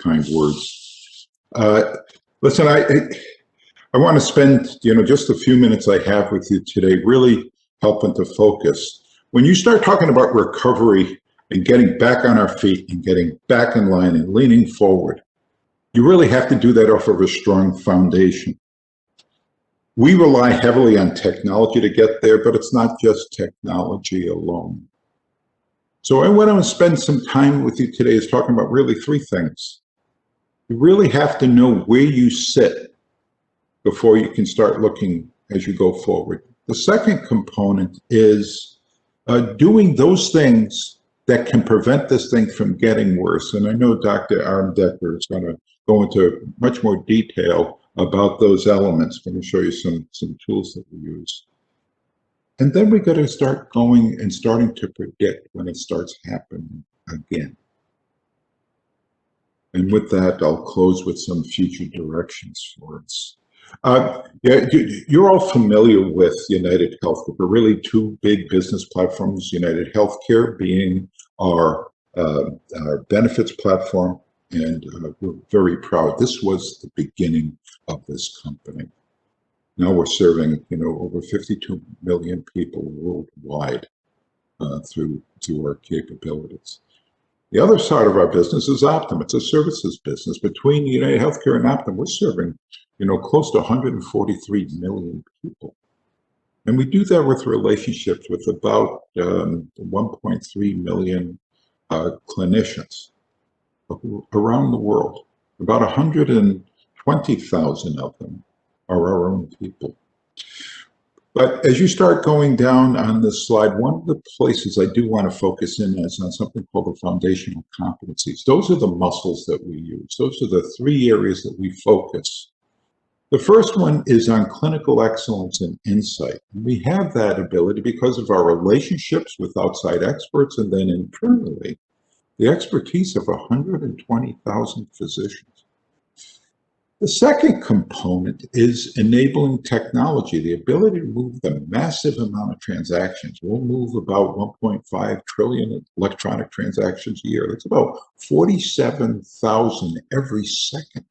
kind words. Listen, I want to spend, just a few minutes I have with you today really helping to focus. When you start talking about recovery and getting back on our feet and getting back in line and leaning forward, you really have to do that off of a strong foundation. We rely heavily on technology to get there, but it's not just technology alone. So I want to spend some time with you today is talking about really three things. You really have to know where you sit before you can start looking as you go forward. The second component is doing those things that can prevent this thing from getting worse. And I know Dr. Armdecker is going to go into much more detail about those elements. I'm going to show you some tools that we use. And then we got to start going and starting to predict when it starts happening again. And with that, I'll close with some future directions for us. You're all familiar with UnitedHealth Group. We're really two big business platforms, UnitedHealthcare being our benefits platform, and we're very proud. This was the beginning of this company. Now we're serving, over 52 million people worldwide through our capabilities. The other side of our business is Optum. It's a services business. Between UnitedHealthcare and Optum, we're serving, close to 143 million people. And we do that with relationships with about 1.3 million clinicians around the world. About 120,000 of them are our own people. But as you start going down on this slide, one of the places I do want to focus in is on something called the foundational competencies. Those are the muscles that we use. Those are the three areas that we focus. The first one is on clinical excellence and insight. And we have that ability because of our relationships with outside experts and then internally, the expertise of 120,000 physicians. The second component is enabling technology, the ability to move the massive amount of transactions. We'll move about 1.5 trillion electronic transactions a year. That's about 47,000 every second.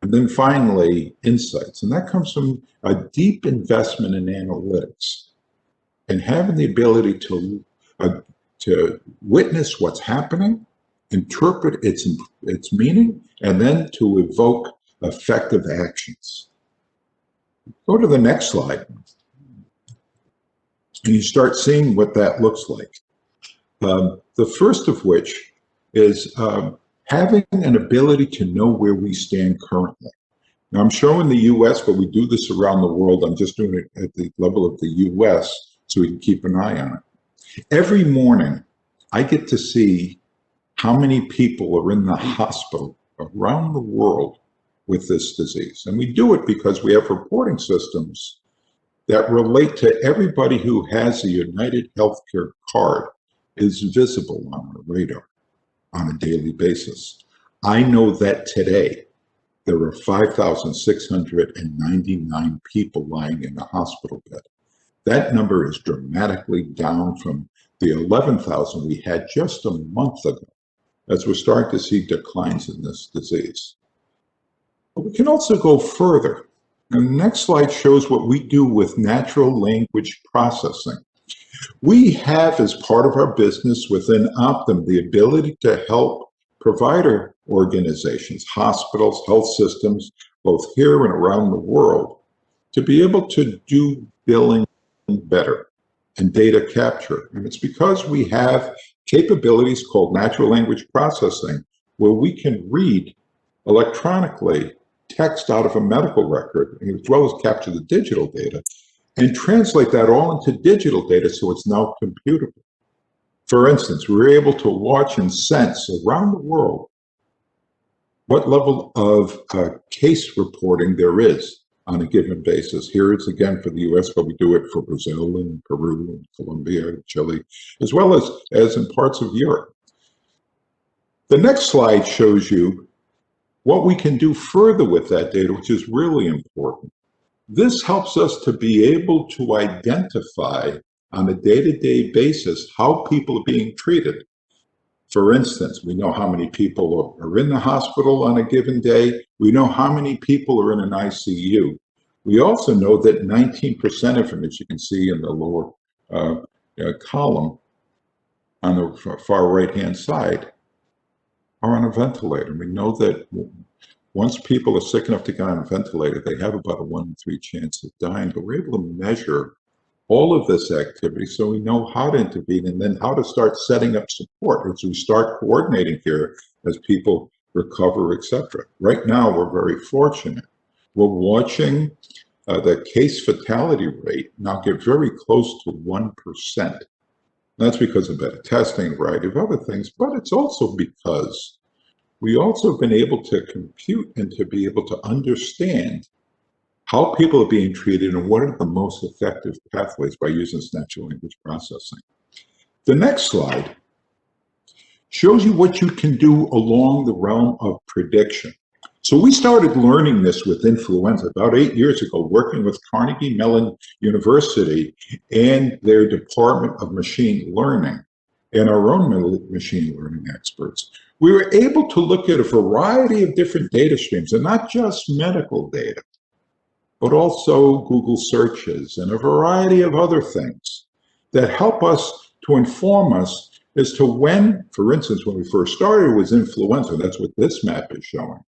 And then finally, insights. And that comes from a deep investment in analytics and having the ability to witness what's happening, interpret its meaning, and then to evoke effective actions. Go to the next slide, and you start seeing what that looks like. The first of which is having an ability to know where we stand currently. Now, I'm showing the US, but we do this around the world. I'm just doing it at the level of the US so we can keep an eye on it. Every morning, I get to see how many people are in the hospital around the world with this disease. And we do it because we have reporting systems that relate to everybody who has a UnitedHealthcare card is visible on our radar on a daily basis. I know that today there are 5,699 people lying in a hospital bed. That number is dramatically down from the 11,000 we had just a month ago, as we're starting to see declines in this disease. But we can also go further. And the next slide shows what we do with natural language processing. We have, as part of our business within Optum, the ability to help provider organizations, hospitals, health systems, both here and around the world, to be able to do billing better and data capture. And it's because we have capabilities called natural language processing, where we can read electronically text out of a medical record, as well as capture the digital data, and translate that all into digital data so it's now computable. For instance, we're able to watch and sense around the world what level of case reporting there is on a given basis. Here it's again for the US, but we do it for Brazil and Peru and Colombia and Chile, as well as in parts of Europe. The next slide shows you what we can do further with that data, which is really important. This helps us to be able to identify on a day-to-day basis how people are being treated. For instance, we know how many people are in the hospital on a given day. We know how many people are in an ICU. We also know that 19% of them, as you can see in the lower column on the far right-hand side, are on a ventilator. We know that once people are sick enough to get on a ventilator, they have about a 1 in 3 chance of dying. But we're able to measure all of this activity so we know how to intervene and then how to start setting up support as we start coordinating here as people recover, etc. Right now, we're very fortunate. We're watching the case fatality rate now get very close to 1%. That's because of better testing, a variety of other things, but it's also because we also have been able to compute and to be able to understand how people are being treated and what are the most effective pathways by using natural language processing. The next slide shows you what you can do along the realm of prediction. So we started learning this with influenza about 8 years ago, working with Carnegie Mellon University and their Department of Machine Learning and our own machine learning experts. We were able to look at a variety of different data streams, and not just medical data, but also Google searches and a variety of other things that help us to inform us as to when, for instance, when we first started was influenza. That's what this map is showing.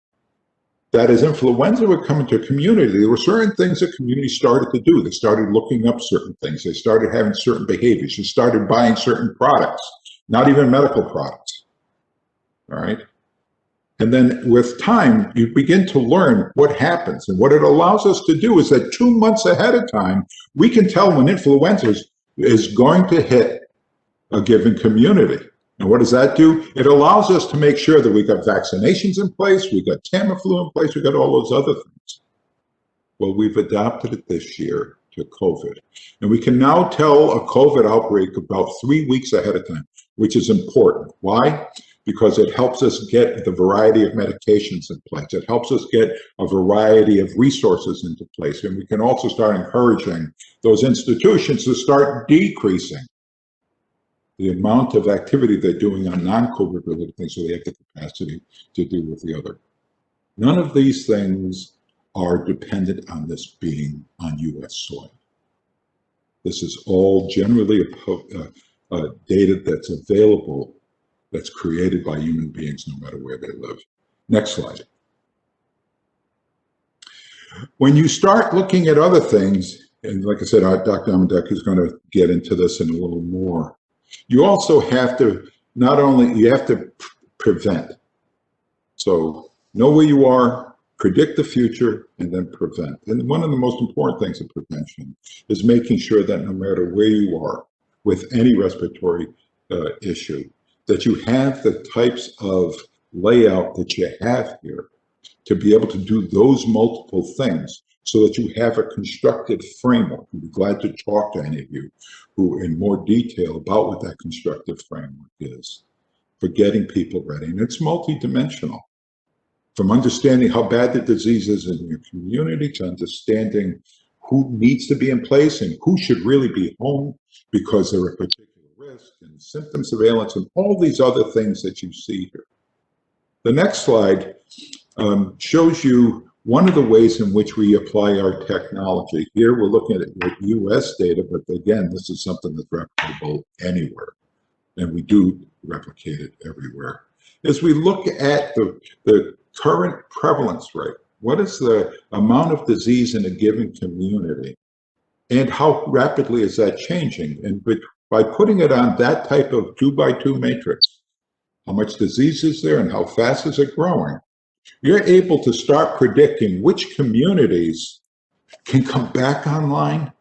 That as influenza would come into a community, there were certain things that communities started to do. They started looking up certain things. They started having certain behaviors. They started buying certain products, not even medical products, all right? And then with time, you begin to learn what happens. And what it allows us to do is that 2 months ahead of time, we can tell when influenza is going to hit a given community. And what does that do? It allows us to make sure that we've got vaccinations in place, we've got Tamiflu in place, we've got all those other things. Well, we've adapted it this year to COVID. And we can now tell a COVID outbreak about 3 weeks ahead of time, which is important. Why? Because it helps us get the variety of medications in place. It helps us get a variety of resources into place. And we can also start encouraging those institutions to start decreasing the amount of activity they're doing on non-COVID related things so they have the capacity to deal with the other. None of these things are dependent on this being on US soil. This is all generally data that's available, that's created by human beings no matter where they live. Next slide. When you start looking at other things, and like I said, Dr. Amandek is going to get into this in a little more, you also have to, you have to prevent. So know where you are, predict the future, and then prevent. And one of the most important things in prevention is making sure that no matter where you are with any respiratory issue, that you have the types of layout that you have here to be able to do those multiple things so that you have a constructed framework. I'd be glad to talk to any of you who in more detail about what that constructive framework is for getting people ready. And it's multidimensional. From understanding how bad the disease is in your community to understanding who needs to be in place and who should really be home because they're at particular risk, and symptom surveillance, and all these other things that you see here. The next slide shows you one of the ways in which we apply our technology. Here we're looking at US data, but again, this is something that's replicable anywhere, and we do replicate it everywhere. As we look at the current prevalence rate, what is the amount of disease in a given community, and how rapidly is that changing? And by putting it on that type of 2x2 matrix, how much disease is there and how fast is it growing, you're able to start predicting which communities can come back online,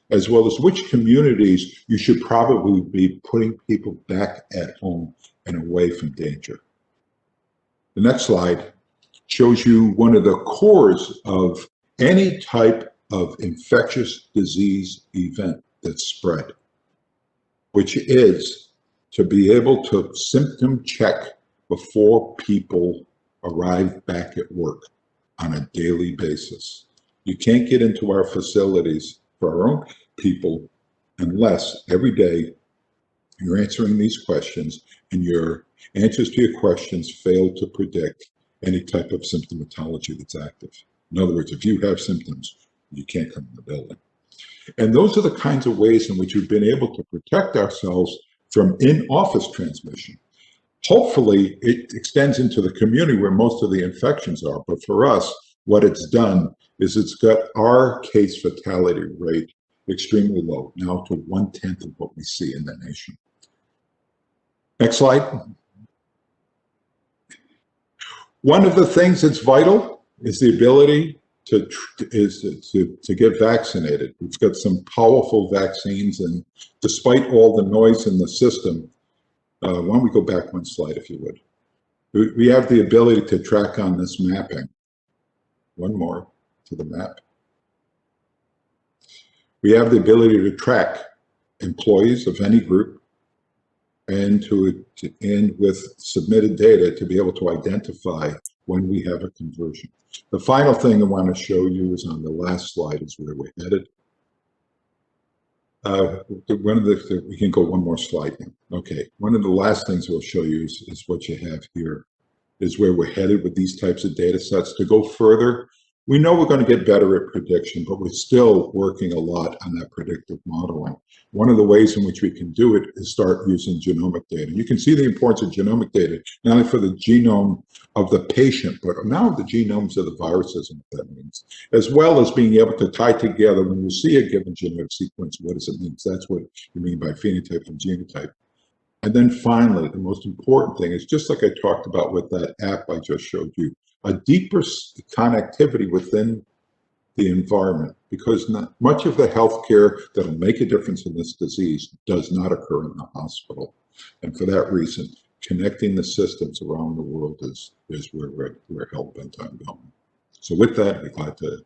as well as which communities you should probably be putting people back at home and away from danger. The next slide shows you one of the cores of any type of infectious disease event that's spread, which is to be able to symptom check before people arrive back at work on a daily basis. You can't get into our facilities for our own people unless every day You're answering these questions, and your answers to your questions fail to predict any type of symptomatology that's active. In other words, if you have symptoms, you can't come in the building. And those are the kinds of ways in which we've been able to protect ourselves from in-office transmission. Hopefully, it extends into the community where most of the infections are. But for us, what it's done is it's got our case fatality rate extremely low, now to 1/10 of what we see in the nation. Next slide. One of the things that's vital is the ability to get vaccinated. We've got some powerful vaccines, and despite all the noise in the system, why don't we go back one slide, if you would? We have the ability to track on this mapping. One more to the map. We have the ability to track employees of any group and with submitted data to be able to identify when we have a conversion. The final thing I want to show you is on the last slide is where we're headed. We can go one more slide now. Okay, one of the last things we'll show you is what you have here, is where we're headed with these types of data sets. To go further, we know we're going to get better at prediction, but we're still working a lot on that predictive modeling. One of the ways in which we can do it is start using genomic data. You can see the importance of genomic data, not only for the genome of the patient, but now the genomes of the viruses and what that means, as well as being able to tie together when you see a given genetic sequence, what does it mean? So that's what you mean by phenotype and genotype. And then finally, the most important thing is, just like I talked about with that app I just showed you, a deeper connectivity within the environment, because not much of the healthcare that'll make a difference in this disease does not occur in the hospital. And for that reason, connecting the systems around the world is where we're hell bent on going. So with that, I'd be glad to